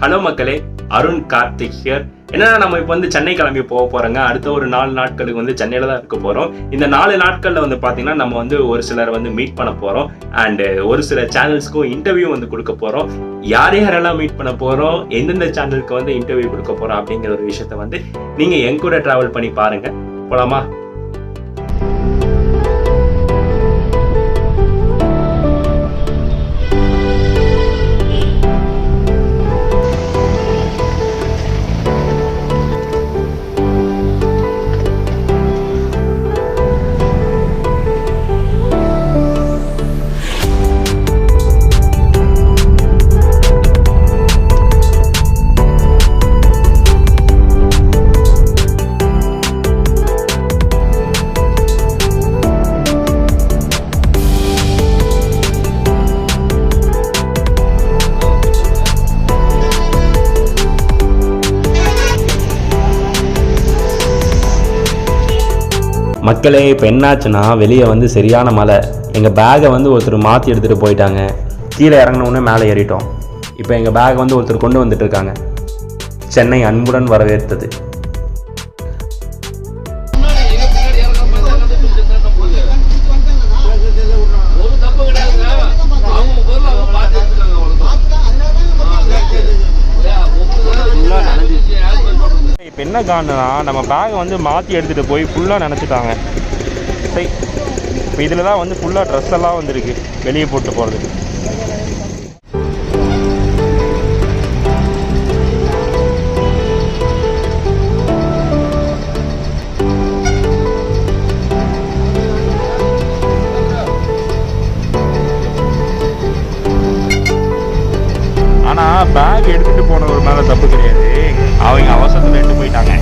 Hello மக்களே, Arun Karthik here. என்னன்னா நம்ம இப்போ வந்து சென்னை கிளம்பி போக போறோங்க. அடுத்த ஒரு 4 நாட்களுக்கு வந்து சென்னையில தான் இருக்க போறோம். இந்த 4 நாட்கள்ல வந்து பாத்தீங்கன்னா நம்ம வந்து ஒரு சிலர் வந்து மீட் பண்ண போறோம் அண்ட் ஒரு சில சேனல்ஸ்க்கும் இன்டர்வியூ வந்து கொடுக்க போறோம். யாரெல்லாம் மீட் பண்ண போறோம், எந்தெந்த சேனலுக்கு வந்து இன்டர்வியூ கொடுக்க போறோம் அப்படிங்கிற ஒரு விஷயத்த வந்து நீங்க என் கூட டிராவல் பண்ணி பாருங்க. போலாமா? மக்களே, இப்போ என்னாச்சுன்னா வெளியே வந்து சரியான மழை. எங்கள் பேகை வந்து ஒருத்தர் மாற்றி எடுத்துகிட்டு போயிட்டாங்க. கீழே இறங்கினோடனே மேலே ஏறிட்டோம். இப்போ எங்கள் பேக் வந்து ஒருத்தர் கொண்டு வந்துட்டு இருக்காங்க. சென்னை அன்புடன் வரவேற்றது. இப்போ என்ன காரணம்னா நம்ம பேகை வந்து மாற்றி எடுத்துகிட்டு போய் ஃபுல்லாக நினச்சிட்டாங்க. சரி, இப்போ இதில் தான் வந்து ஃபுல்லாக ட்ரெஸ் எல்லாம் வந்துருக்கு வெளியே போட்டு போகிறதுக்கு. ஆனால் பேக் எடுத்துகிட்டு போனவர் மேலே தப்பு கிடையாது. அவங்க அவசரத்தில் எடுத்து போயிட்டாங்க.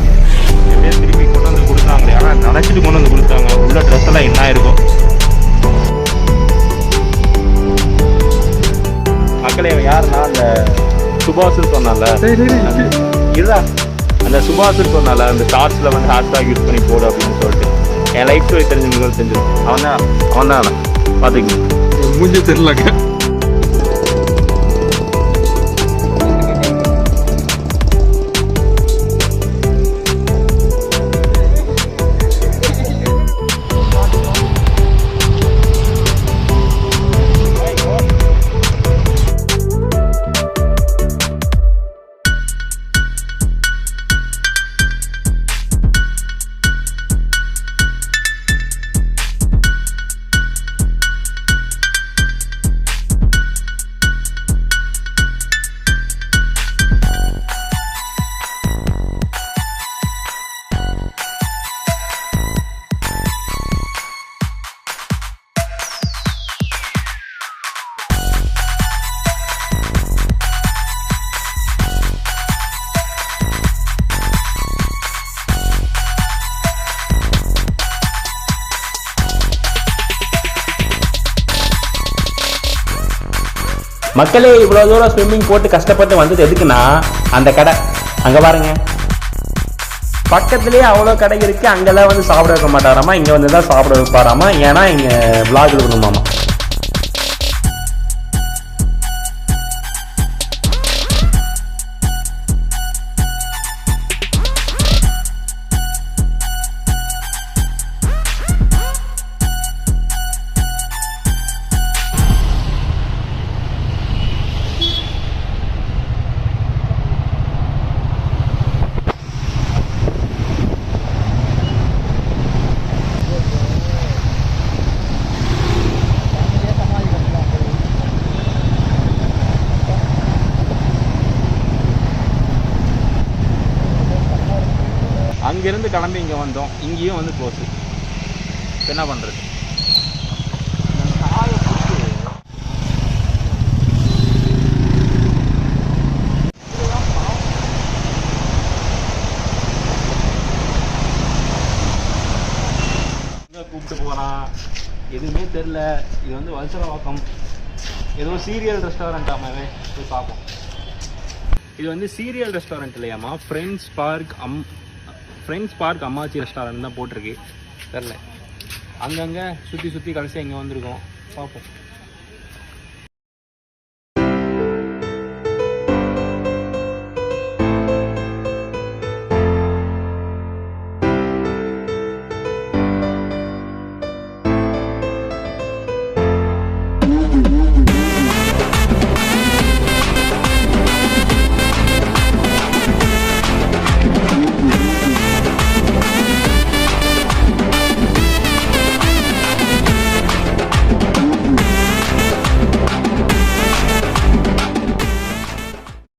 எப்படியே திருப்பி கொண்டு வந்து கொடுத்தாங்களே, ஆனால் நினச்சிட்டு கொண்டு வந்து கொடுத்தாங்க. உள்ள ட்ரெஸ் எல்லாம் என்ன இருக்கும். மக்களே, யாருன்னா அந்த சுபாஷுன்னு சொன்னால இதுதான் அந்த சுபாஷுன்னு சொன்னால அந்த ஷார்ட்ஸில் வந்து ஹேஷ்டாக் யூஸ் பண்ணி போடு அப்படின்னு சொல்லிட்டு என் லைஃப் ஸ்டோரி தெரிஞ்சவங்க தெரிஞ்சிடும். அவன் தான் பார்த்துக்கணும். மூஞ்சி தெரியலங்க. மக்களே, இவ்வளோ தூரம் ஸ்விம்மிங் போட்டு கஷ்டப்பட்டு வந்தது எதுக்குன்னா அந்த கடை அங்கே பாருங்க, பக்கத்துலேயே அவ்வளோ கடை இருக்குது. அங்கெல்லாம் வந்து சாப்பிட வைக்க மாட்டாராமா, இங்கே வந்து தான் சாப்பிட வைப்பாராமா. ஏன்னா இங்கே விளாக் இருக்கணுமாமா. அங்கேருந்து கிளம்பி இங்கே வந்தோம். இங்கேயும் வந்து க்ளோஸு. என்ன பண்ணுறது? கூப்பிட்டு போகிறான், எதுவுமே தெரில. இது வந்து வல்சரவாக்கம் ஏதோ சீரியல் ரெஸ்டாரண்ட்டாமாவே போய் பார்ப்போம். இது வந்து சீரியல் ரெஸ்டாரண்ட் இல்லையாம்மா, ஃப்ரெண்ட்ஸ் பார்க் அம்மாச்சி ரெஸ்டாரண்ட் தான் போட்டிருக்கு. தெரில, அங்கங்கே சுற்றி கடைசி இங்கே வந்திருக்கோம். பார்ப்போம்.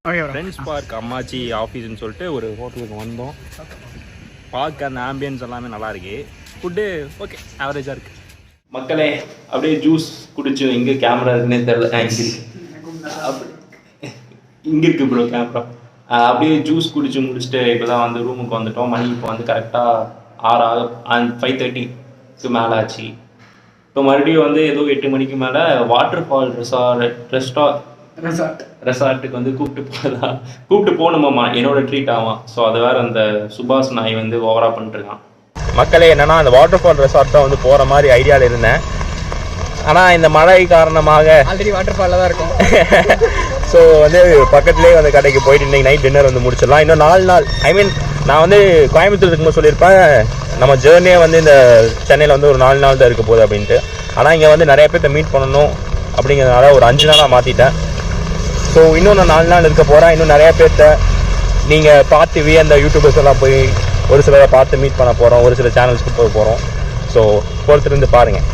ஃப்ரெண்ட்ஸ் பார்க் அம்மாச்சி ஆஃபீஸ்ன்னு சொல்லிட்டு ஒரு ஹோட்டலுக்கு வந்தோம். பார்க்க அந்த ஆம்பியன்ஸ் எல்லாமே நல்லா இருக்கு. ஃபுட்டு ஓகே, ஆவரேஜாக இருக்குது. மக்களே அப்படியே ஜூஸ் குடிச்சு, எங்கே கேமரா இருக்குன்னே தெரியல. இங்கே இருக்கு ப்ரோ கேமரா. அப்படியே ஜூஸ் குடிச்சு முடிச்சுட்டு இப்போ தான் வந்து ரூமுக்கு வந்துட்டோம். மணி இப்போ வந்து கரெக்டாக 5:30க்கு மேலே ஆச்சு. இப்போ மறுபடியும் வந்து ஏதோ 8 மணிக்கு மேலே வாட்டர் ஃபால் ரெசார்ட்டுக்கு வந்து கூப்பிட்டு போகணுமாம்மா. என்னோட ட்ரீட் ஆகும். ஸோ அது வேறு அந்த சுபாஷ் நாய் வந்து ஓவரா பண்ணிட்டுருக்கான். மக்களே என்னன்னா அந்த வாட்டர் ஃபால் ரெசார்ட் தான் வந்து போகிற மாதிரி ஐடியாவில் இருந்தேன். ஆனால் இந்த மழை காரணமாக ஆல்ரெடி வாட்டர் ஃபாலில் தான் இருக்கும். ஸோ வந்து பக்கத்துலேயே வந்து கடைக்கு போயிட்டு இன்றைக்கி நைட் டின்னர் வந்து முடிச்சிடலாம். இன்னும் 4 நாள், நான் வந்து கோயம்புத்தூர் இருக்கும்போது சொல்லியிருப்பேன் நம்ம ஜேர்னியே வந்து இந்த சென்னையில் வந்து ஒரு 4 நாள் தான் இருக்க போகுது அப்படின்ட்டு. ஆனால் இங்கே வந்து நிறைய பேர்த்த மீட் பண்ணணும் அப்படிங்கிறதுனால ஒரு 5 நாளாக மாற்றிட்டேன். ஸோ இன்னும் நான் 4 நாள் இருக்க போகிறேன். இன்னும் நிறையா பேர்த்த நீங்கள் பார்த்து அந்த யூடியூபர்ஸ் எல்லாம் போய் ஒரு சிலரை பார்த்து மீட் பண்ண போகிறோம். ஒரு சில சேனல்ஸ்க்கு போக போகிறோம். ஸோ பொறுத்திருந்து பாருங்கள்.